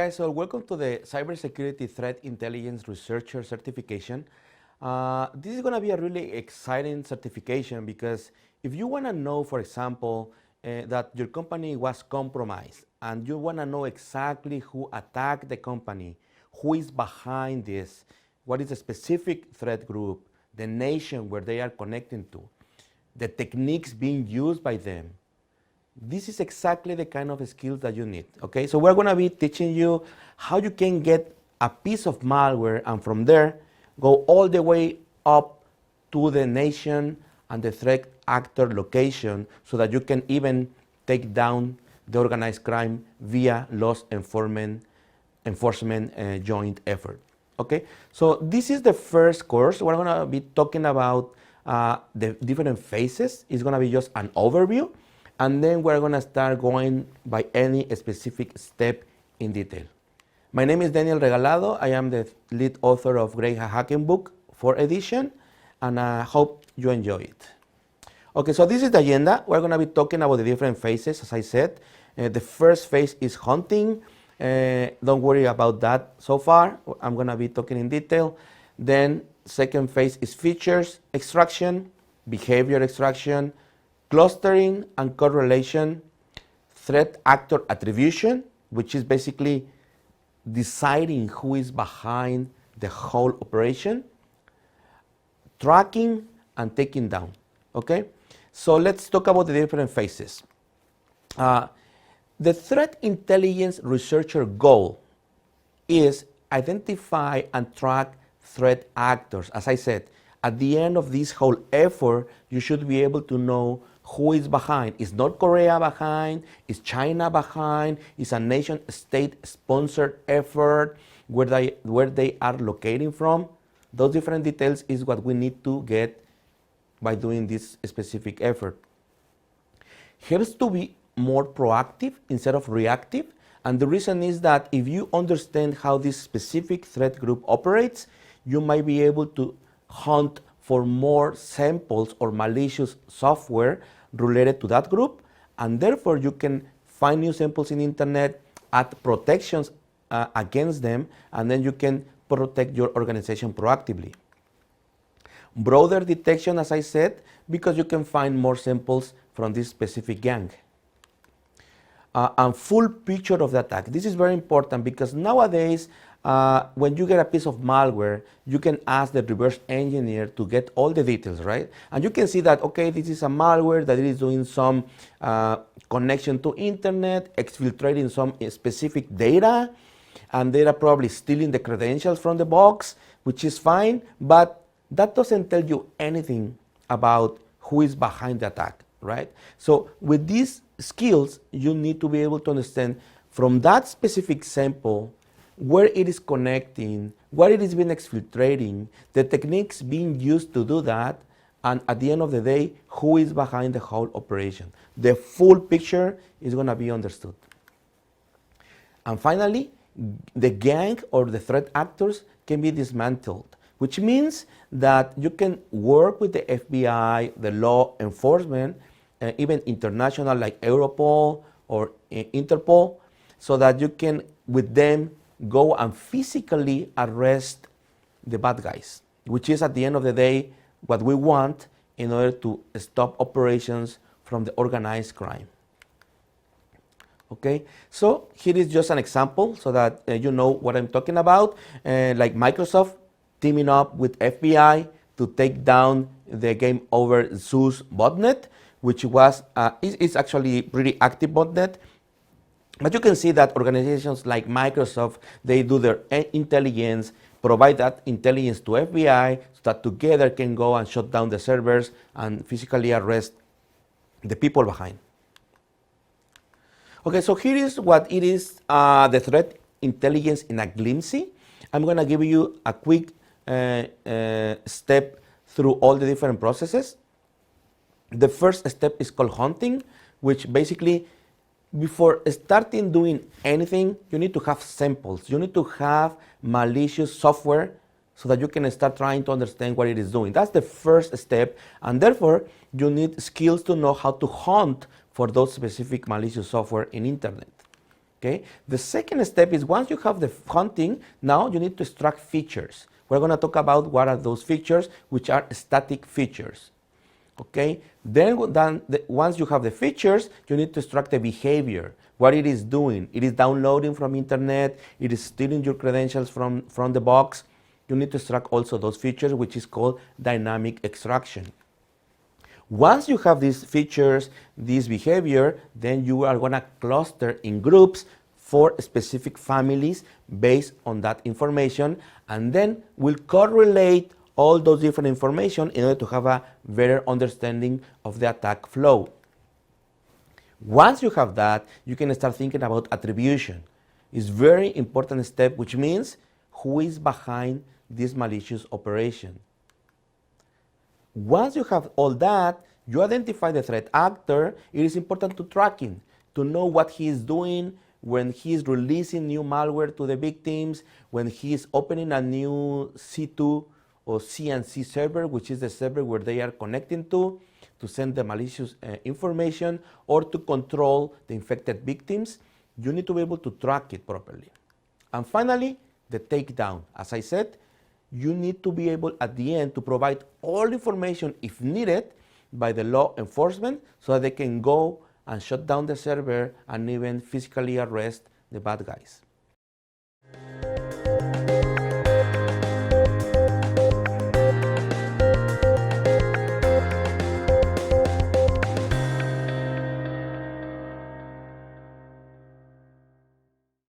guys, so welcome to the Cybersecurity Threat Intelligence Researcher certification. This is going to be a really exciting certification because if you want to know, for example, that your company was compromised and you want to know exactly who attacked the company, who is behind this, what is the specific threat group, the nation where they are connecting to, the techniques being used by them, this is exactly the kind of skills that you need, okay? So we're gonna be teaching you how you can get a piece of malware and from there, go all the way up to the nation and the threat actor location so that you can even take down the organized crime via law enforcement joint effort, okay? So this is the first course. We're gonna be talking about the different phases. It's gonna be just an overview. And then we're going to start going by any specific step in detail. My name is Daniel Regalado. I am the lead author of Great Hacking Book 4th edition, and I hope you enjoy it. Okay, so this is the agenda. We're going to be talking about the different phases, as I said. The first phase is hunting. Don't worry about that so far. I'm going to be talking in detail. Then second phase is features extraction, behavior extraction, clustering and correlation, threat actor attribution, which is basically deciding who is behind the whole operation, tracking and taking down, okay? So let's talk about the different phases. The threat intelligence researcher goal is identify and track threat actors. As I said, at the end of this whole effort, you should be able to know who is behind. Is North Korea behind? Is China behind? Is a nation state sponsored effort where they are locating from? Those different details is what we need to get by doing this specific effort. Helps to be more proactive instead of reactive. And the reason is that if you understand how this specific threat group operates, you might be able to hunt for more samples or malicious software related to that group, and therefore you can find new samples in the internet, add protections against them, and then you can protect your organization proactively. Broader detection, as I said, because you can find more samples from this specific gang. And full picture of the attack. This is very important because nowadays, when you get a piece of malware, you can ask the reverse engineer to get all the details, right? And you can see that, okay, this is a malware that is doing some connection to internet, exfiltrating some specific data, and they are probably stealing the credentials from the box, which is fine, but that doesn't tell you anything about who is behind the attack, right? So with these skills, you need to be able to understand from that specific sample where it is connecting, what it is being exfiltrating, the techniques being used to do that, and at the end of the day, who is behind the whole operation. The full picture is going to be understood. And finally, the gang or the threat actors can be dismantled, which means that you can work with the FBI, the law enforcement, even international like Europol or Interpol, so that you can, with them, go and physically arrest the bad guys, which is at the end of the day what we want in order to stop operations from the organized crime. Okay, so here is just an example so that you know what I'm talking about, like Microsoft teaming up with FBI to take down the game over Zeus botnet, which was, it's actually pretty active botnet. But you can see that organizations like Microsoft, they do their intelligence, provide that intelligence to FBI so that together can go and shut down the servers and physically arrest the people behind. Okay, so here is what it is, the threat intelligence in a glimpse. I'm going to give you a quick step through all the different processes. The first step is called hunting, which basically, before starting doing anything, you need to have samples. You need to have malicious software so that you can start trying to understand what it is doing. That's the first step, and therefore you need skills to know how to hunt for those specific malicious software in internet. Okay? The second step is once you have the hunting, now you need to extract features. We're going to talk about what are those features, which are static features. Okay? Then once you have the features, you need to extract the behavior, what it is doing. It is downloading from internet, it is stealing your credentials from the box. You need to extract also those features, which is called dynamic extraction. Once you have these features, this behavior, then you are going to cluster in groups for specific families based on that information, and then we'll correlate all those different information in order to have a better understanding of the attack flow. Once you have that, you can start thinking about attribution. It's a very important step, which means who is behind this malicious operation. Once you have all that, you identify the threat actor. It is important to track him, to know what he is doing when he is releasing new malware to the victims, when he is opening a new C2 or CNC server, which is the server where they are connecting to send the malicious information or to control the infected victims. You need to be able to track it properly. And finally, the takedown. As I said, you need to be able at the end to provide all information if needed by the law enforcement so that they can go and shut down the server and even physically arrest the bad guys.